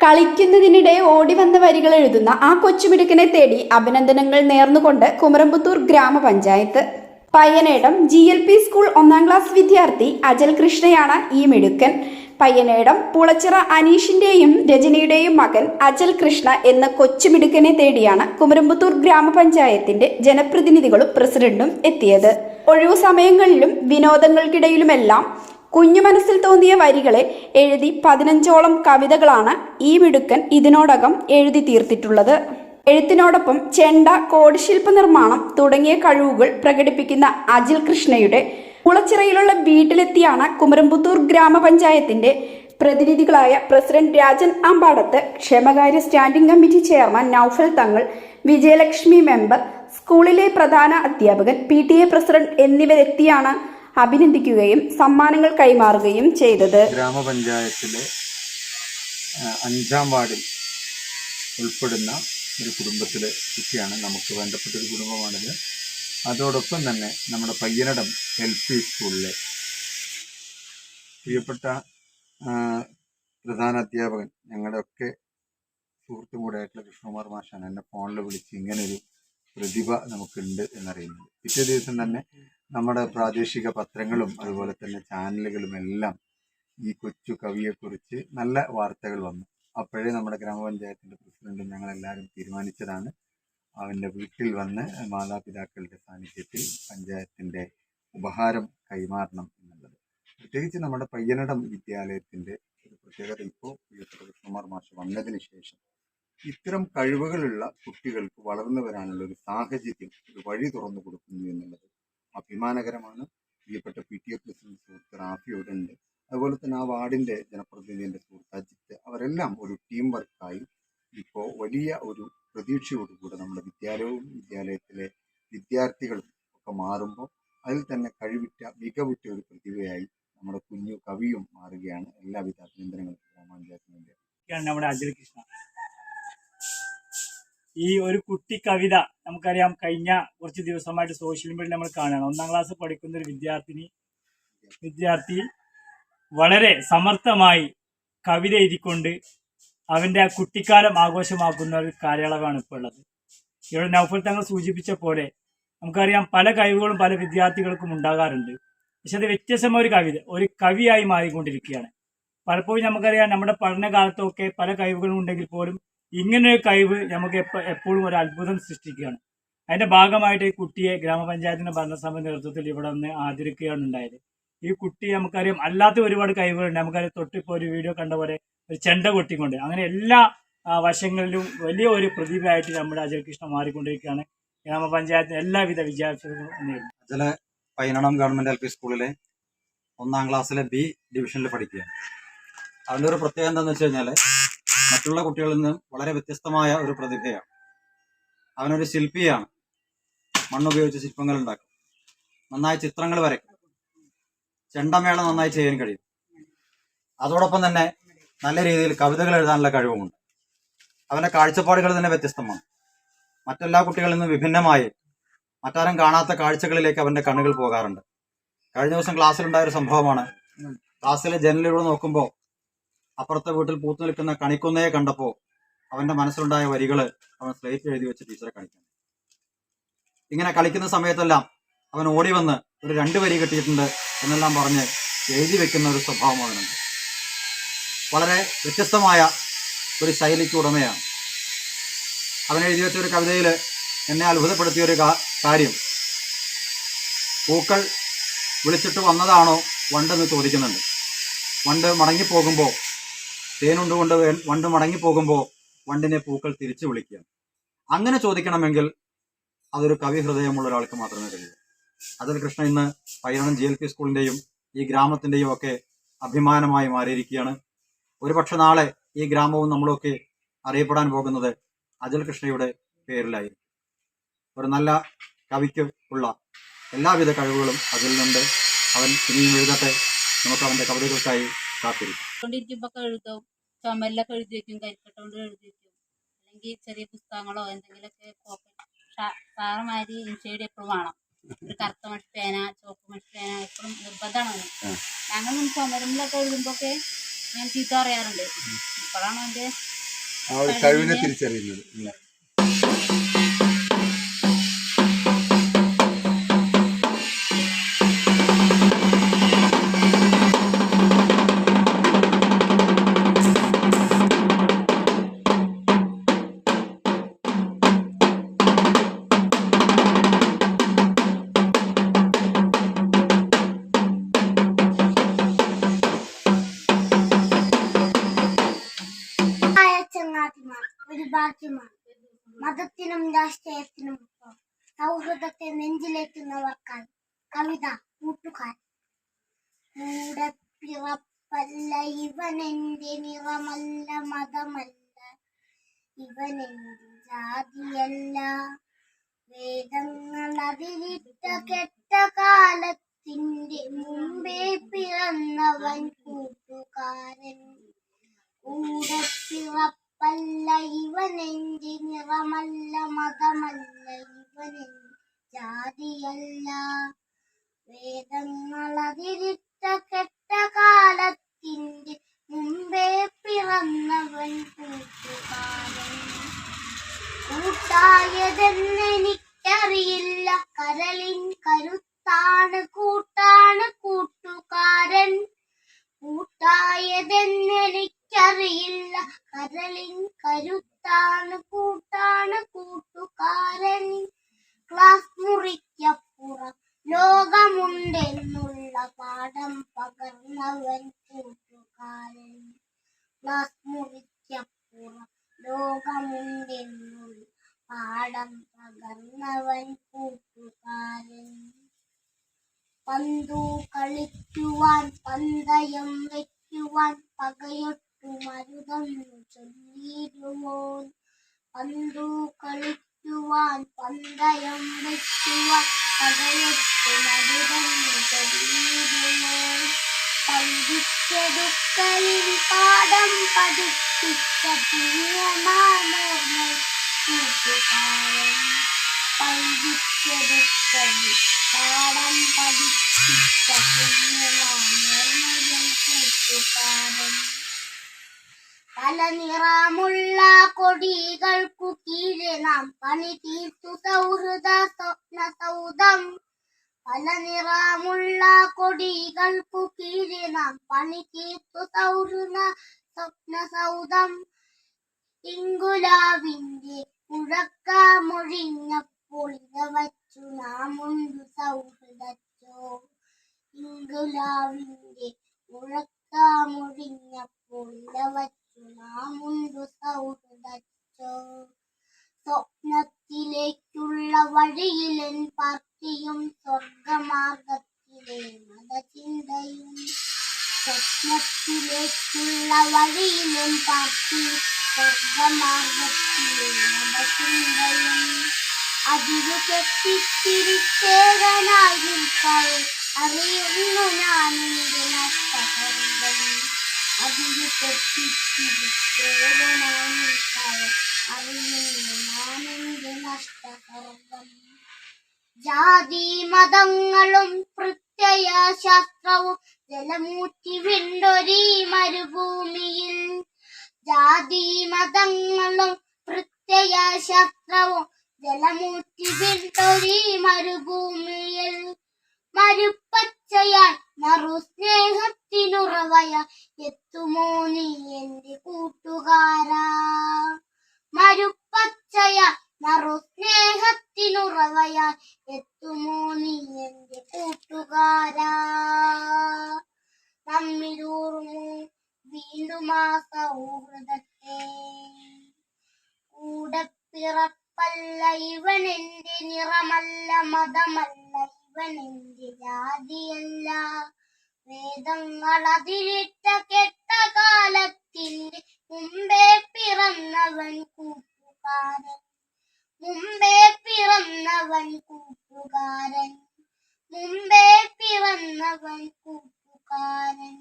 കളിക്കുന്നതിനിടെ ഓടിവന്ന വരികൾ എഴുതുന്ന ആ കൊച്ചുമിടുക്കനെ തേടി അഭിനന്ദനങ്ങൾ നേർന്നുകൊണ്ട് കുമരംപുത്തൂർ ഗ്രാമപഞ്ചായത്ത്. പയ്യനേടം GLP സ്കൂൾ 1-ാം ക്ലാസ് വിദ്യാർത്ഥി അജൽ കൃഷ്ണയാണ് ഈ മിടുക്കൻ. പയ്യനേടം പുളച്ചിറ അനീഷിന്റെയും രജനിയുടെയും മകൻ അജൽ കൃഷ്ണ എന്ന കൊച്ചുമിടുക്കനെ തേടിയാണ് കുമരംപുത്തൂർ ഗ്രാമപഞ്ചായത്തിന്റെ ജനപ്രതിനിധികളും പ്രസിഡന്റും എത്തിയത്. ഒഴിവു സമയങ്ങളിലും വിനോദങ്ങൾക്കിടയിലുമെല്ലാം കുഞ്ഞു മനസ്സിൽ തോന്നിയ വരികളെ എഴുതി 15ഓളം കവിതകളാണ് ഈ മിടുക്കൻ ഇതിനോടകം എഴുതി തീർത്തിട്ടുള്ളത്. എഴുത്തിനോടൊപ്പം ചെണ്ട, കോടിശില്പ നിർമ്മാണം തുടങ്ങിയ കഴിവുകൾ പ്രകടിപ്പിക്കുന്ന അജിൽ കൃഷ്ണയുടെ കുളച്ചിറയിലുള്ള വീട്ടിലെത്തിയാണ് കുമരംപുത്തൂർ ഗ്രാമപഞ്ചായത്തിന്റെ പ്രതിനിധികളായ പ്രസിഡന്റ് രാജൻ അമ്പാടത്ത്, ക്ഷേമകാര്യ സ്റ്റാൻഡിംഗ് കമ്മിറ്റി ചെയർമാൻ നൌഫൽ തങ്ങൾ, വിജയലക്ഷ്മി മെമ്പർ, സ്കൂളിലെ പ്രധാന അധ്യാപകൻ, PTA പ്രസിഡന്റ് എന്നിവരെത്തിയാണ് അഭിനന്ദിക്കുകയും സമ്മാനങ്ങൾ കൈമാറുകയും ചെയ്തത്. ഗ്രാമപഞ്ചായത്തിലെ 5-ാം വാർഡിൽ ഉൾപ്പെടുന്ന ഒരു കുടുംബത്തിലെ കുട്ടിയാണ്. നമുക്ക് വേണ്ടപ്പെട്ട ഒരു കുടുംബമാണിത്. അതോടൊപ്പം തന്നെ നമ്മുടെ പയ്യനടം LP സ്കൂളിലെ പ്രിയപ്പെട്ട പ്രധാന അധ്യാപകൻ, ഞങ്ങളുടെയൊക്കെ സുഹൃത്തും കൂടെ ആയിട്ടുള്ള കൃഷ്ണകുമാർ മാഷാണ് എന്നെ ഫോണിൽ വിളിച്ച് ഇങ്ങനൊരു പ്രതിഭ നമുക്കുണ്ട് എന്നറിയുന്നത്. പിറ്റേ ദിവസം തന്നെ നമ്മുടെ പ്രാദേശിക പത്രങ്ങളും അതുപോലെ തന്നെ ചാനലുകളും എല്ലാം ഈ കൊച്ചു കവിയെക്കുറിച്ച് നല്ല വാർത്തകൾ വന്നു. അപ്പോഴേ നമ്മുടെ ഗ്രാമപഞ്ചായത്തിന്റെ പ്രസിഡന്റും ഞങ്ങളെല്ലാവരും തീരുമാനിച്ചതാണ് അവൻ്റെ വീട്ടിൽ വന്ന് മാതാപിതാക്കളുടെ സാന്നിധ്യത്തിൽ പഞ്ചായത്തിന്റെ ഉപഹാരം കൈമാറണം എന്നുള്ളത്. പ്രത്യേകിച്ച് നമ്മുടെ പയ്യനടം വിദ്യാലയത്തിന്റെ ഒരു പ്രത്യേകത, ഇപ്പോൾ പ്രിയപ്പെട്ട കൃഷ്ണകുമാർ മാഷ് വന്നതിന് ശേഷം ഇത്തരം കഴിവുകളുള്ള കുട്ടികൾക്ക് വളർന്നു വരാനുള്ള ഒരു സാഹചര്യം, ഒരു വഴി തുറന്നു കൊടുക്കുന്നു എന്നുള്ളത് അഭിമാനകരമാണ്. പ്രിയപ്പെട്ട PTA പ്രസിഡന്റ് സുഹൃത്ത് റാഫി ഇവിടെ ഉണ്ട്. അതുപോലെ തന്നെ ആ വാർഡിന്റെ ജനപ്രതിനിധിയുടെ സുഹൃത്ത് അജിത്ത്, അവരെല്ലാം ഒരു ടീം വർക്കായി ഇപ്പോൾ വലിയ ഒരു പ്രതീക്ഷയോടുകൂടെ നമ്മുടെ വിദ്യാലയവും വിദ്യാലയത്തിലെ വിദ്യാർത്ഥികളും ഒക്കെ മാറുമ്പോൾ അതിൽ തന്നെ മികവുറ്റ ഒരു പ്രതിഭയായി നമ്മുടെ കുഞ്ഞു കവിയും മാറുകയാണ്. എല്ലാവിധ അഭിനന്ദനങ്ങളും ഗ്രാമപഞ്ചായത്തിന് വേണ്ടിയാണ്. നമ്മുടെ അജൽ കൃഷ്ണ ഈ ഒരു കുട്ടി കവിത നമുക്കറിയാം, കഴിഞ്ഞ കുറച്ച് ദിവസമായിട്ട് സോഷ്യൽ മീഡിയയിൽ നമ്മൾ കാണുകയാണ്. 1-ാം ക്ലാസ് പഠിക്കുന്ന ഒരു വിദ്യാർത്ഥി വളരെ സമർത്ഥമായി കവിത എഴുതിക്കൊണ്ട് അവന്റെ ആ കുട്ടിക്കാലം ആഘോഷമാക്കുന്ന ഒരു കാലയളവാണ് ഇപ്പോൾ ഉള്ളത്. ഇവിടെ നൗഫൽ തങ്ങൾ സൂചിപ്പിച്ച പോലെ നമുക്കറിയാം, പല കഴിവുകളും പല വിദ്യാർത്ഥികൾക്കും ഉണ്ടാകാറുണ്ട്. പക്ഷെ അത് വ്യത്യസ്തമായ ഒരു കവിയായി മാറിക്കൊണ്ടിരിക്കുകയാണ്. പലപ്പോഴും നമുക്കറിയാം, നമ്മുടെ പഠനകാലത്തൊക്കെ പല കഴിവുകളും ഉണ്ടെങ്കിൽ പോലും ഇങ്ങനൊരു കഴിവ് നമുക്ക് എപ്പോഴും ഒരു അത്ഭുതം സൃഷ്ടിക്കുകയാണ്. അതിന്റെ ഭാഗമായിട്ട് ഈ കുട്ടിയെ ഗ്രാമപഞ്ചായത്തിന്റെ ഭരണസമിതി നേതൃത്വത്തിൽ ഇവിടെ ഒന്ന് ആദരിക്കുകയാണ് ഉണ്ടായത്. ഈ കുട്ടി നമുക്കറിയാം അല്ലാത്ത ഒരുപാട് കഴിവുകളുണ്ട്. നമുക്കറിയാം, തൊട്ടിപ്പോൾ ഒരു വീഡിയോ കണ്ട പോലെ ഒരു ചെണ്ട കൊട്ടിക്കൊണ്ട് അങ്ങനെ എല്ലാ വശങ്ങളിലും വലിയ ഒരു പ്രതിഭയായിട്ട് നമ്മുടെ അജൽ കൃഷ്ണ മാറിക്കൊണ്ടിരിക്കുകയാണ്. ഗ്രാമപഞ്ചായത്തിന് എല്ലാവിധ വിജയാശംസകളും നേരുന്നു. അജല പയ്യനടം ഗവൺമെന്റ് LP സ്കൂളിലെ 1-ാം ക്ലാസ്സിലെ B ഡിവിഷനിൽ പഠിക്കുകയാണ്. അതിൻ്റെ ഒരു പ്രത്യേകത എന്താണെന്ന് വെച്ച് കഴിഞ്ഞാൽ, മറ്റുള്ള കുട്ടികളിൽ നിന്ന് വളരെ വ്യത്യസ്തമായ ഒരു പ്രതിഭയാണ്. അവനൊരു ശില്പിയാണ്. മണ്ണുപയോഗിച്ച് ശില്പങ്ങൾ ഉണ്ടാക്കും, നന്നായി ചിത്രങ്ങൾ വരയ്ക്കും, ചെണ്ടമേള നന്നായി ചെയ്യാൻ കഴിയും. അതോടൊപ്പം തന്നെ നല്ല രീതിയിൽ കവിതകൾ എഴുതാനുള്ള കഴിവുമുണ്ട്. അവന്റെ കാഴ്ചപ്പാടുകൾ തന്നെ വ്യത്യസ്തമാണ്. മറ്റെല്ലാ കുട്ടികളിൽ നിന്നും വിഭിന്നമായി മറ്റാരും കാണാത്ത കാഴ്ചകളിലേക്ക് അവന്റെ കണ്ണുകൾ പോകാറുണ്ട്. കഴിഞ്ഞ ദിവസം ക്ലാസ്സിലുണ്ടായ ഒരു സംഭവമാണ്. ക്ലാസ്സിലെ ജനലിലൂടെ നോക്കുമ്പോൾ അപ്പുറത്തെ വീട്ടിൽ പൂത്തു നിൽക്കുന്ന കണിക്കൊന്നയെ കണ്ടപ്പോൾ അവന്റെ മനസ്സിലുണ്ടായ വരികള് അവൻ സ്ലേറ്റ് എഴുതി വെച്ച് ടീച്ചറെ കാണിക്കാൻ. ഇങ്ങനെ കളിക്കുന്ന സമയത്തെല്ലാം അവൻ ഓടി വന്ന് ഒരു 2 വരി കിട്ടിയിട്ടുണ്ട് എന്നെല്ലാം പറഞ്ഞ് എഴുതി വെക്കുന്ന ഒരു സ്വഭാവം അവനുണ്ട്. വളരെ വ്യത്യസ്തമായ ഒരു ശൈലിക്ക് ഉടമയാണ്. അവൻ എഴുതി വെച്ച ഒരു കവിതയിൽ എന്നെ അത്ഭുതപ്പെടുത്തിയ ഒരു കാര്യം, പൂക്കൾ വിളിച്ചിട്ട് വന്നതാണോ വണ്ടെന്ന് ചോദിക്കുന്നുണ്ട്. വണ്ട് മടങ്ങിപ്പോകുമ്പോൾ തേനുണ്ടുകൊണ്ട് വണ്ട് മടങ്ങിപ്പോകുമ്പോൾ വണ്ടിനെ പൂക്കൾ തിരിച്ചു വിളിക്കുകയാണ്. അങ്ങനെ ചോദിക്കണമെങ്കിൽ അതൊരു കവി ഹൃദയമുള്ള ഒരാൾക്ക് മാത്രമേ കഴിയൂ. അജൽ കൃഷ്ണ ഇന്ന് പയ്യനടം GLP സ്കൂളിന്റെയും ഈ ഗ്രാമത്തിന്റെയും ഒക്കെ അഭിമാനമായി മാറിയിരിക്കുകയാണ്. ഒരുപക്ഷെ നാളെ ഈ ഗ്രാമവും നമ്മളൊക്കെ അറിയപ്പെടാൻ പോകുന്നത് അജൽ കൃഷ്ണയുടെ പേരിലായി. ഒരു നല്ല കവിക്ക് ഉള്ള എല്ലാവിധ കഴിവുകളും അതിലുണ്ട്. അവൻ ഇനിയും എഴുതട്ടെ. നമുക്ക് അവന്റെ കവിതകൾക്കായി കൊണ്ടിരിക്കുമ്പോ എഴുതും, ചുമലിലൊക്കെ എഴുതി വെക്കും, കരിക്കട്ടോണ്ട് എഴുതി വെക്കും, അല്ലെങ്കിൽ ചെറിയ പുസ്തകങ്ങളോ എന്തെങ്കിലുമൊക്കെ സാറമാര് ഇൻഷേഡ് എപ്പോഴും വേണം. ഒരു കറുത്ത മഷി പേന, ചുവപ്പ് മഷി പേന എപ്പോഴും നിർബന്ധമാണ്. ഞങ്ങൾ ചുമരുമ്പിലൊക്കെ എഴുതുമ്പോഴൊക്കെ ഞാൻ ചീത്ത പറയാറുണ്ട്. ഇപ്പോഴാണ് എൻ്റെ ആ ഒരു കഴിവിനെ തിരിച്ചറിയുന്നത് ഇല്ല. ചങ്ങാതിമാർ ഒരു ഭാഗ്യമാണ്. മതത്തിനും രാഷ്ട്രീയത്തിനും സൗഹൃദത്തെ നെഞ്ചിലേറ്റുന്നവർക്കായി കവിത കൂട്ടുകാരൻ. കൂടെ പിറപ്പല്ല ഇവനെന്റെ നിറമല്ല മതമല്ല ഇവനെന്റെ ജാതിയല്ല വേദങ്ങൾ അതിരിട്ട കെട്ട കാലത്തിന്റെ മുമ്പേ പിറന്നവൻ കൂട്ടുകാരൻ. കൂടെ പിറപ്പല്ല ഇവനെന്റെ നിറമല്ല മതമല്ല ഇവനെന്റെ ജാതിയല്ല വേദങ്ങൾ അതിരിട്ട കെട്ട കാലത്തിന്റെ മുമ്പേ പിറന്നവൻ കൂട്ടുകാരൻ. കൂട്ടായതെന്നെനിക്കറിയില്ല കരളിൻ കരുത്താണ് കൂട്ടാണ് കൂട്ടുകാരൻ. കൂട്ടായതെന്നെനിക്കറിയില്ല കരളിൻ കരുത്താണ് കൂട്ടാണ് കൂട്ടുകാരൻ. ക്ലാസ് മുറിക്കപ്പുറം ലോകമുണ്ടെന്നുള്ള പാഠം പകർന്നവൻ കൂട്ടുകാരൻ. ക്ലാസ് മുറിക്കപ്പുറം ലോകമുണ്ടെന്നുള്ള പാഠം പകർന്നവൻ കൂട്ടുകാരൻ. പന്തു കളിക്കുവാൻ പന്തയം വയ്ക്കുവാൻ പകയൊട്ടു മരുതെന്നു ചൊല്ലിടുമോൻ. പന്തു കളിക്കുവാൻ പന്തയം വയ്ക്കുവാൻ പകയൊട്ടു മരുതെന്നു ചൊല്ലിടുമോൻ. പഠിച്ചെടുക്കലിൽ പാഠം പഠിപ്പിച്ച പുണ്യമാർന്നോർമ്മ കൂട്ടുകാരൻ. പഠിച്ചെടുക്കലിൽ പാഠം പഠിപ്പിച്ച പുണ്യമാർന്നോർമ്മ കൂട്ടുകാരൻ. പല നിറമുള്ള കൊടികൾക്കു കീഴെ നാം പണി തീർത്തു സൗഹൃദ സ്വപ്ന സൗധം. പല നിറമുള്ള കൊടികൾക്കു കീഴെ നാം പണി തീർത്തു സൗഹൃദ സ്വപ്ന സൗധം. ഇങ്കുലാവിന്റെ മുഴക്കമൊഴിഞ്ഞപ്പോൾ ഇതവച്ചു നാം ഉണ്ടു സൗഹൃദച്ചോ. ഇങ്കുലാവിന്റെ മുഴക്കമൊഴിഞ്ഞപ്പോൾ ഇതവച്ചു നാം ഉണ്ടു സൗഹൃദച്ചോ. സ്വപ്നത്തിലേക്കുള്ള വഴിയിലെൻ പാർട്ടിയും സ്വർഗമാർഗത്തിലെ മതചിന്തയും. സ്വപ്നത്തിലേക്കുള്ള വഴിയിലെൻ പാർട്ടിയും സ്വർഗമാർഗത്തിലെ മതചിന്തയും. അതിരു കെട്ടിത്തിരിച്ചേകനായി നിൽക്കവേ അറിയുന്നു ഞാൻ എന്റെ നഷ്ടസർഗം. അതിരു കെട്ടിത്തിരിച്ചേകനായി നിൽക്കവേ അറിയുന്നു ഞാൻ എന്റെ നഷ്ടസർഗം. ജാതി മതങ്ങളും പ്രത്യയ ശാസ്ത്രവും ജലമൂറ്റി വിണ്ടൊരീ മരുഭൂമിയിൽ. ജാതി മതങ്ങളും പ്രത്യയ ശാസ്ത്രവും ജലമൂറ്റി വിണ്ടൊരീ മരുഭൂമിയിൽ. മരുപ്പച്ചയാൽ മറുസ്നേഹത്തിനുറവയാൽ എത്തുമോ നീ എന്റെ കൂട്ടുകാരാ. മരുപ്പച്ചയാൽ മറുസ്നേഹത്തിനുറവയാൽ എത്തുമോ നീ എന്റെ കൂട്ടുകാരാ. നമ്മിലൂർന്നു വീണ്ടും ആ സൗഹൃദത്തെ. കൂടെ പിറപ്പല്ല ഇവനെന്റെ നിറമല്ല മതമല്ല ഇവനെന്റെ ജാതിയല്ല വേദങ്ങൾ അതിരിട്ട കെട്ട കാലത്തിന്റെ മുമ്പേ പിറന്നവൻ കൂട്ടുകാരൻ. മുമ്പേ പിറന്നവൻ കൂട്ടുകാരൻ. മുമ്പേ പിറന്നവൻ കൂട്ടുകാരൻ.